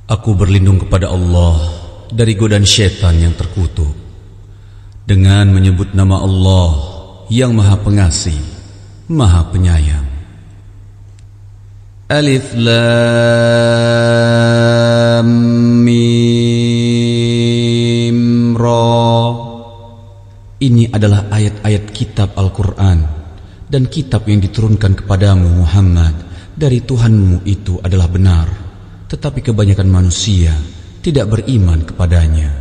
Aku berlindung kepada Allah dari godaan syaitan yang terkutuk dengan menyebut nama Allah yang Maha Pengasih, Maha Penyayang. Alif Lam Mim Ra. Ini adalah ayat-ayat kitab Al-Quran, dan kitab yang diturunkan kepadamu Muhammad dari Tuhanmu itu adalah benar, tetapi kebanyakan manusia tidak beriman kepadanya.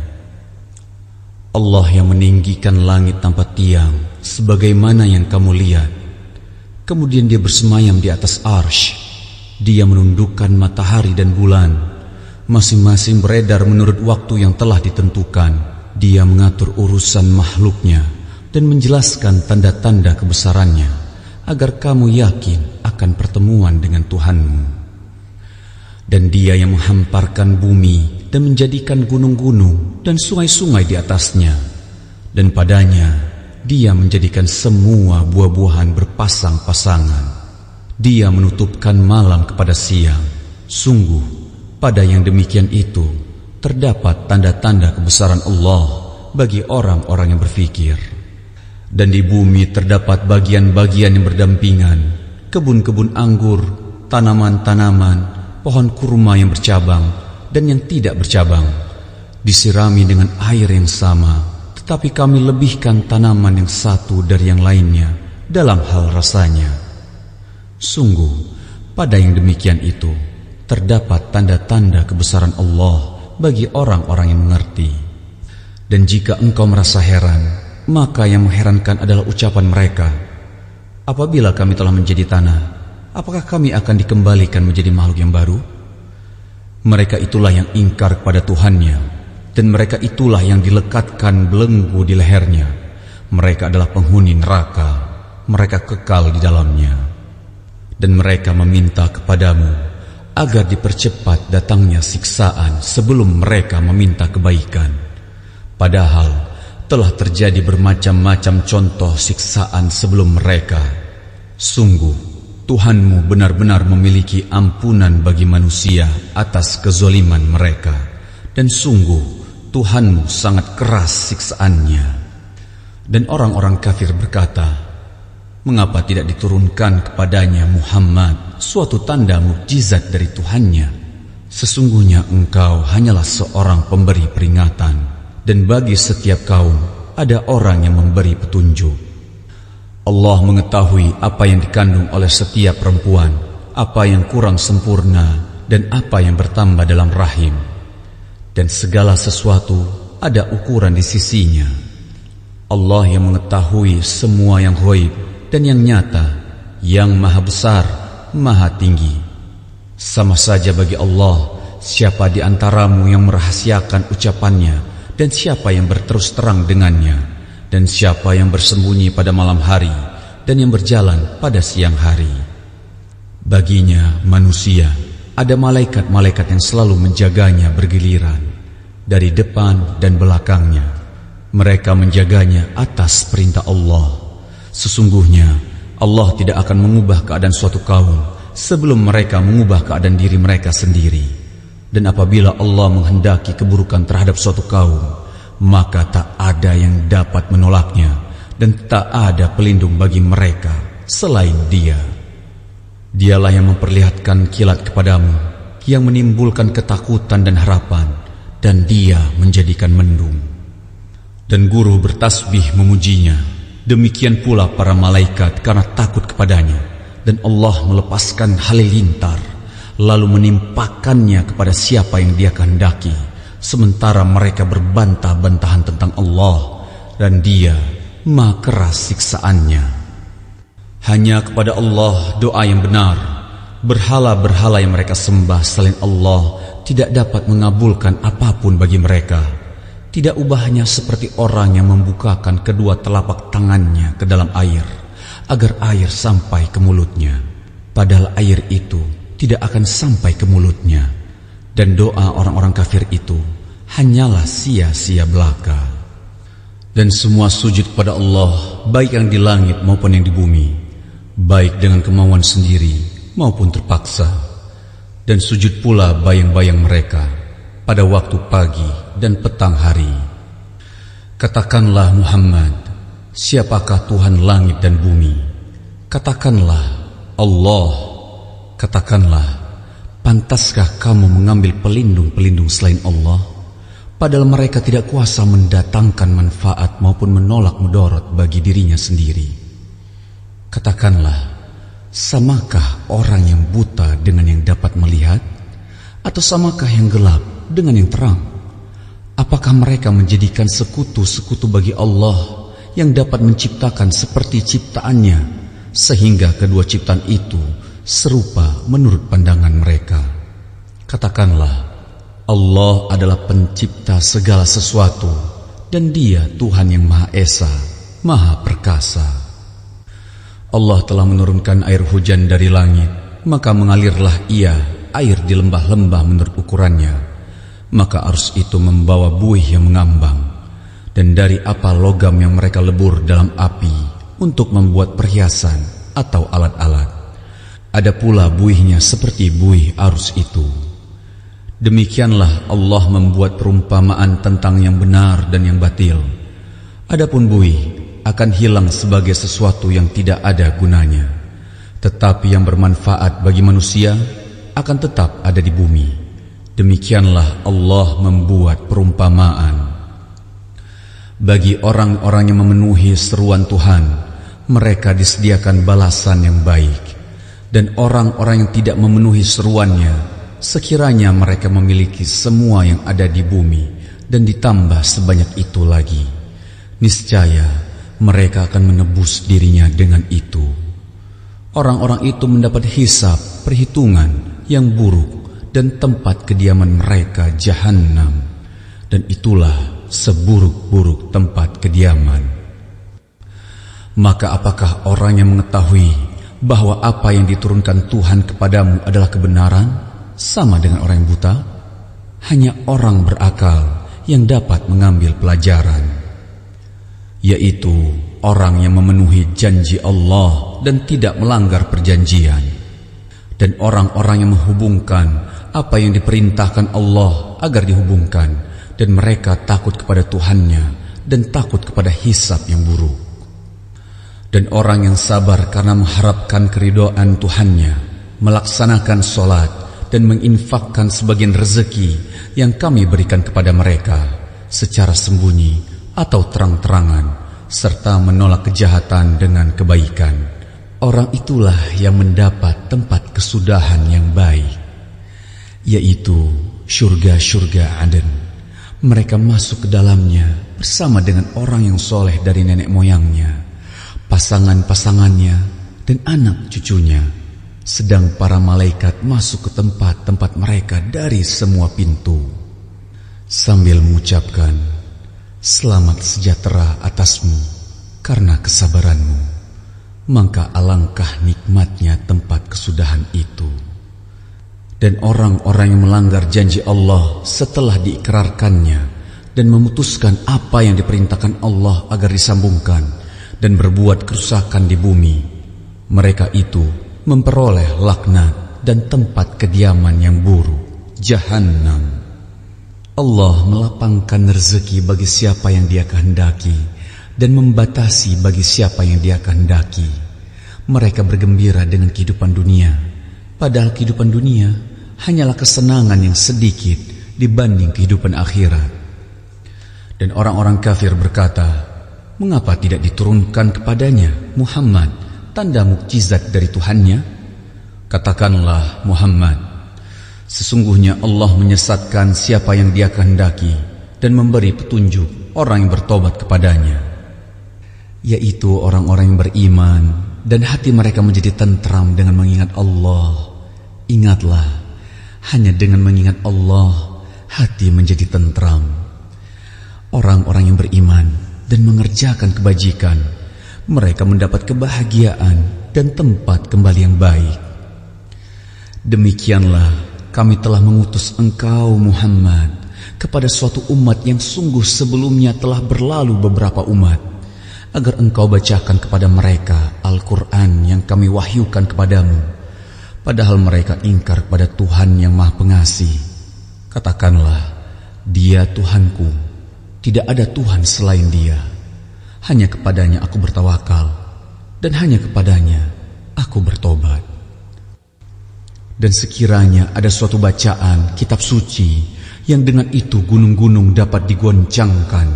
Allah yang meninggikan langit tanpa tiang sebagaimana yang kamu lihat. Kemudian Dia bersemayam di atas arsy. Dia menundukkan matahari dan bulan, masing-masing beredar menurut waktu yang telah ditentukan. Dia mengatur urusan makhluknya dan menjelaskan tanda-tanda kebesarannya agar kamu yakin akan pertemuan dengan Tuhanmu. Dan Dia yang menghamparkan bumi dan menjadikan gunung-gunung dan sungai-sungai di atasnya, dan padanya Dia menjadikan semua buah-buahan berpasang-pasangan. Dia menutupkan malam kepada siang. Sungguh pada yang demikian itu terdapat tanda-tanda kebesaran Allah bagi orang-orang yang berfikir. Dan di bumi terdapat bagian-bagian yang berdampingan, kebun-kebun anggur, tanaman-tanaman, pohon kurma yang bercabang dan yang tidak bercabang, disirami dengan air yang sama, tetapi kami lebihkan tanaman yang satu dari yang lainnya dalam hal rasanya. Sungguh pada yang demikian itu terdapat tanda-tanda kebesaran Allah bagi orang-orang yang mengerti. Dan jika engkau merasa heran, maka yang mengherankan adalah ucapan mereka, apabila kami telah menjadi tanah, apakah kami akan dikembalikan menjadi makhluk yang baru? Mereka itulah yang ingkar kepada Tuhannya, dan mereka itulah yang dilekatkan belenggu di lehernya. Mereka adalah penghuni neraka, mereka kekal di dalamnya. Dan mereka meminta kepadamu agar dipercepat datangnya siksaan sebelum mereka meminta kebaikan. Padahal telah terjadi bermacam-macam contoh siksaan sebelum mereka. Sungguh Tuhanmu benar-benar memiliki ampunan bagi manusia atas kezaliman mereka, dan sungguh Tuhanmu sangat keras siksaannya. Dan orang-orang kafir berkata, mengapa tidak diturunkan kepadanya Muhammad suatu tanda mukjizat dari Tuhannya? Sesungguhnya engkau hanyalah seorang pemberi peringatan, dan bagi setiap kaum ada orang yang memberi petunjuk. Allah mengetahui apa yang dikandung oleh setiap perempuan, apa yang kurang sempurna, dan apa yang bertambah dalam rahim. Dan segala sesuatu ada ukuran di sisinya. Allah yang mengetahui semua yang ghaib dan yang nyata, yang maha besar, maha tinggi. Sama saja bagi Allah siapa di antaramu yang merahasiakan ucapannya, dan siapa yang berterus terang dengannya, dan siapa yang bersembunyi pada malam hari, dan yang berjalan pada siang hari. Baginya manusia ada malaikat-malaikat yang selalu menjaganya bergiliran dari depan dan belakangnya. Mereka menjaganya atas perintah Allah. Sesungguhnya Allah tidak akan mengubah keadaan suatu kaum sebelum mereka mengubah keadaan diri mereka sendiri. Dan apabila Allah menghendaki keburukan terhadap suatu kaum, maka tak ada yang dapat menolaknya, dan tak ada pelindung bagi mereka selain Dia. Dialah yang memperlihatkan kilat kepadamu, yang menimbulkan ketakutan dan harapan, dan Dia menjadikan mendung. Dan guru bertasbih memujinya. Demikian pula para malaikat karena takut kepadanya. Dan Allah melepaskan halilintar, lalu menimpakannya kepada siapa yang Dia kehendaki, sementara mereka berbantah-bantahan tentang Allah, dan Dia maha keras siksaannya. Hanya kepada Allah doa yang benar. Berhala-berhala yang mereka sembah selain Allah tidak dapat mengabulkan apapun bagi mereka. Tidak ubahnya seperti orang yang membukakan kedua telapak tangannya ke dalam air, agar air sampai ke mulutnya. Padahal air itu tidak akan sampai ke mulutnya. Dan doa orang-orang kafir itu hanyalah sia-sia belaka. Dan semua sujud kepada Allah, baik yang di langit maupun yang di bumi, baik dengan kemauan sendiri maupun terpaksa. Dan sujud pula bayang-bayang mereka pada waktu pagi dan petang hari. Katakanlah Muhammad, siapakah Tuhan langit dan bumi? Katakanlah Allah. Katakanlah, pantaskah kamu mengambil pelindung-pelindung selain Allah? Padahal mereka tidak kuasa mendatangkan manfaat maupun menolak mudarat bagi dirinya sendiri. Katakanlah, samakah orang yang buta dengan yang dapat melihat? Atau samakah yang gelap dengan yang terang? Apakah mereka menjadikan sekutu-sekutu bagi Allah yang dapat menciptakan seperti ciptaannya, sehingga kedua ciptaan itu serupa menurut pandangan mereka? Katakanlah, Allah adalah pencipta segala sesuatu, dan Dia Tuhan yang Maha Esa, Maha Perkasa. Allah telah menurunkan air hujan dari langit, maka mengalirlah ia air di lembah-lembah menurut ukurannya. Maka arus itu membawa buih yang mengambang, dan dari apa logam yang mereka lebur dalam api untuk membuat perhiasan atau alat-alat. Ada pula buihnya seperti buih arus itu. Demikianlah Allah membuat perumpamaan tentang yang benar dan yang batil. Adapun buih akan hilang sebagai sesuatu yang tidak ada gunanya, tetapi yang bermanfaat bagi manusia akan tetap ada di bumi. Demikianlah Allah membuat perumpamaan. Bagi orang-orang yang memenuhi seruan Tuhan, mereka disediakan balasan yang baik. Dan orang-orang yang tidak memenuhi seruannya, sekiranya mereka memiliki semua yang ada di bumi dan ditambah sebanyak itu lagi, niscaya mereka akan menebus dirinya dengan itu. Orang-orang itu mendapat hisab, perhitungan yang buruk, dan tempat kediaman mereka Jahannam, dan itulah seburuk-buruk tempat kediaman. Maka apakah orang yang mengetahui bahwa apa yang diturunkan Tuhan kepadamu adalah kebenaran sama dengan orang yang buta? Hanya orang berakal yang dapat mengambil pelajaran, yaitu orang yang memenuhi janji Allah dan tidak melanggar perjanjian, dan orang-orang yang menghubungkan apa yang diperintahkan Allah agar dihubungkan, dan mereka takut kepada Tuhannya dan takut kepada hisab yang buruk. Dan orang yang sabar karena mengharapkan keridhaan Tuhannya, melaksanakan sholat dan menginfakkan sebagian rezeki yang kami berikan kepada mereka secara sembunyi atau terang-terangan, serta menolak kejahatan dengan kebaikan, orang itulah yang mendapat tempat kesudahan yang baik, yaitu syurga-syurga Aden. Mereka masuk ke dalamnya bersama dengan orang yang soleh dari nenek moyangnya, pasangan-pasangannya, dan anak cucunya, sedang para malaikat masuk ke tempat-tempat mereka dari semua pintu, sambil mengucapkan, selamat sejahtera atasmu karena kesabaranmu. Maka alangkah nikmatnya tempat kesudahan itu. Dan orang-orang yang melanggar janji Allah setelah diikrarkannya dan memutuskan apa yang diperintahkan Allah agar disambungkan dan berbuat kerusakan di bumi, mereka itu memperoleh laknat dan tempat kediaman yang buruk, Jahannam. Allah melapangkan rezeki bagi siapa yang Dia kehendaki dan membatasi bagi siapa yang Dia kehendaki. Mereka bergembira dengan kehidupan dunia, padahal kehidupan dunia hanyalah kesenangan yang sedikit dibanding kehidupan akhirat. Dan orang-orang kafir berkata, mengapa tidak diturunkan kepadanya Muhammad tanda mukjizat dari Tuhannya? Katakanlah Muhammad, sesungguhnya Allah menyesatkan siapa yang Dia kehendaki dan memberi petunjuk orang yang bertobat kepadanya, yaitu orang-orang yang beriman dan hati mereka menjadi tentram dengan mengingat Allah. Ingatlah, hanya dengan mengingat Allah hati menjadi tentram. Orang-orang yang beriman dan mengerjakan kebajikan, mereka mendapat kebahagiaan dan tempat kembali yang baik. Demikianlah kami telah mengutus engkau Muhammad kepada suatu umat yang sungguh sebelumnya telah berlalu beberapa umat, agar engkau bacakan kepada mereka Al-Quran yang kami wahyukan kepadamu, padahal mereka ingkar pada Tuhan yang Maha Pengasih. Katakanlah, Dia Tuhanku, tidak ada Tuhan selain Dia. Hanya kepadanya aku bertawakal, dan hanya kepadanya aku bertobat. Dan sekiranya ada suatu bacaan kitab suci yang dengan itu gunung-gunung dapat digoncangkan,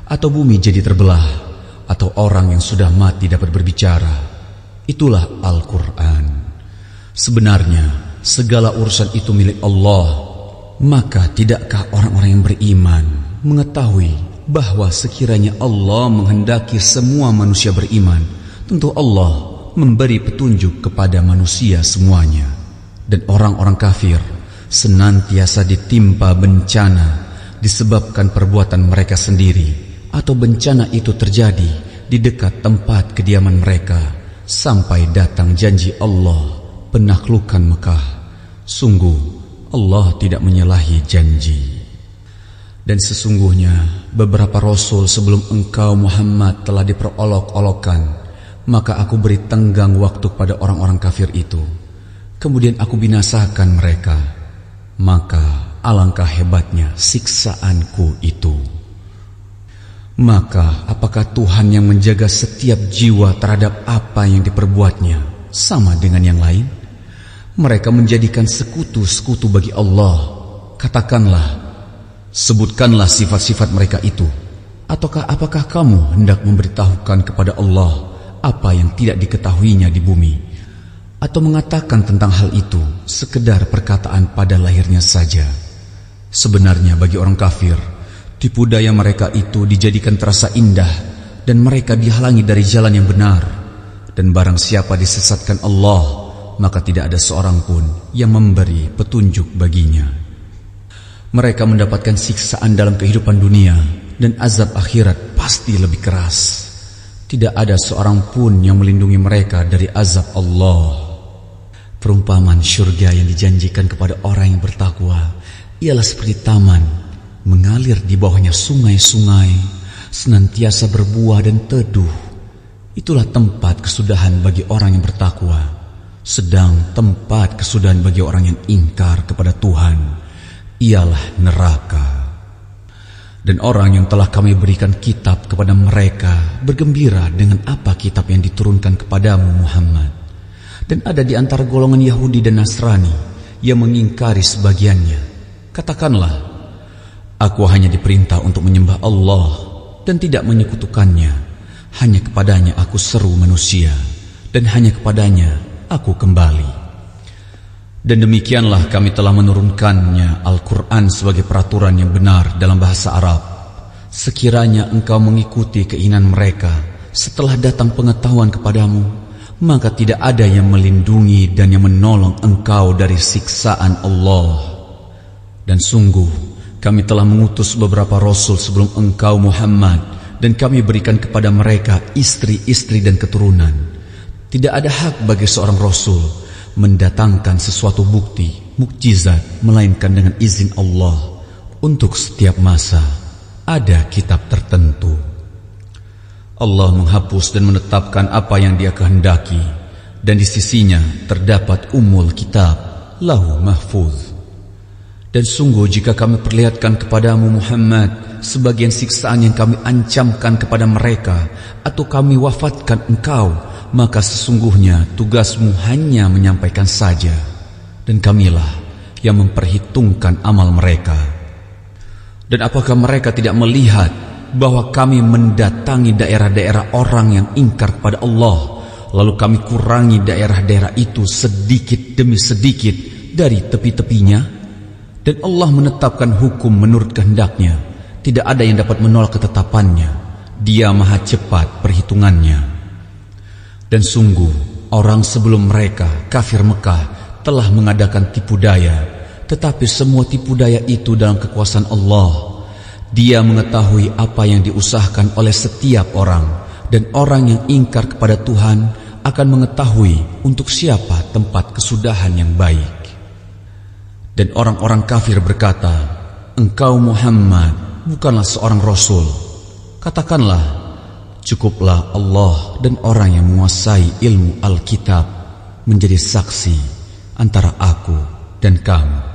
atau bumi jadi terbelah, atau orang yang sudah mati dapat berbicara, itulah Al-Quran. Sebenarnya segala urusan itu milik Allah. Maka tidakkah orang-orang yang beriman mengetahui bahwa sekiranya Allah menghendaki semua manusia beriman, tentu Allah memberi petunjuk kepada manusia semuanya. Dan orang-orang kafir senantiasa ditimpa bencana disebabkan perbuatan mereka sendiri, atau bencana itu terjadi di dekat tempat kediaman mereka sampai datang janji Allah penaklukan Mekah. Sungguh Allah tidak menyalahi janji. Dan sesungguhnya beberapa rasul sebelum engkau Muhammad telah diperolok-olokkan, maka aku beri tenggang waktu pada orang-orang kafir itu, kemudian aku binasakan mereka. Maka alangkah hebatnya siksaanku itu. Maka apakah Tuhan yang menjaga setiap jiwa terhadap apa yang diperbuatnya sama dengan yang lain? Mereka menjadikan sekutu-sekutu bagi Allah. Katakanlah, sebutkanlah sifat-sifat mereka itu. Ataukah apakah kamu hendak memberitahukan kepada Allah apa yang tidak diketahuinya di bumi, atau mengatakan tentang hal itu sekedar perkataan pada lahirnya saja? Sebenarnya bagi orang kafir, tipu daya mereka itu dijadikan terasa indah, dan mereka dihalangi dari jalan yang benar. Dan barang siapa disesatkan Allah, maka tidak ada seorang pun yang memberi petunjuk baginya. Mereka mendapatkan siksaan dalam kehidupan dunia, dan azab akhirat pasti lebih keras. Tidak ada seorang pun yang melindungi mereka dari azab Allah. Perumpamaan syurga yang dijanjikan kepada orang yang bertakwa ialah seperti taman, mengalir di bawahnya sungai-sungai, senantiasa berbuah dan teduh. Itulah tempat kesudahan bagi orang yang bertakwa. Sedang tempat kesudahan bagi orang yang ingkar kepada Tuhan ialah neraka. Dan orang yang telah kami berikan kitab kepada mereka bergembira dengan apa kitab yang diturunkan kepadamu Muhammad. Dan ada di antara golongan Yahudi dan Nasrani yang mengingkari sebagiannya. Katakanlah, aku hanya diperintah untuk menyembah Allah dan tidak menyekutukannya. Hanya kepadanya aku seru manusia, dan hanya kepadanya aku kembali. Dan demikianlah kami telah menurunkannya Al-Quran sebagai peraturan yang benar dalam bahasa Arab. Sekiranya engkau mengikuti keinginan mereka setelah datang pengetahuan kepadamu, maka tidak ada yang melindungi dan yang menolong engkau dari siksaan Allah. Dan sungguh kami telah mengutus beberapa rasul sebelum engkau Muhammad, dan kami berikan kepada mereka istri-istri dan keturunan. Tidak ada hak bagi seorang rasul mendatangkan sesuatu bukti, mukjizat, melainkan dengan izin Allah. Untuk setiap masa ada kitab tertentu. Allah menghapus dan menetapkan apa yang Dia kehendaki, dan di sisinya terdapat Ummul Kitab, Lauh Mahfuz. Dan sungguh jika kami perlihatkan kepadamu Muhammad sebagian siksaan yang kami ancamkan kepada mereka, atau kami wafatkan engkau, maka sesungguhnya tugasmu hanya menyampaikan saja, dan kamilah yang memperhitungkan amal mereka. Dan apakah mereka tidak melihat bahwa kami mendatangi daerah-daerah orang yang ingkar kepada Allah, lalu kami kurangi daerah-daerah itu sedikit demi sedikit dari tepi-tepinya? Dan Allah menetapkan hukum menurut kehendaknya. Tidak ada yang dapat menolak ketetapannya. Dia maha cepat perhitungannya. Dan sungguh orang sebelum mereka, kafir Mekah, telah mengadakan tipu daya, tetapi semua tipu daya itu dalam kekuasaan Allah. Dia mengetahui apa yang diusahakan oleh setiap orang, dan orang yang ingkar kepada Tuhan akan mengetahui untuk siapa tempat kesudahan yang baik. Dan orang-orang kafir berkata, engkau Muhammad bukanlah seorang rasul. Katakanlah, cukuplah Allah dan orang yang menguasai ilmu Alkitab menjadi saksi antara aku dan kamu.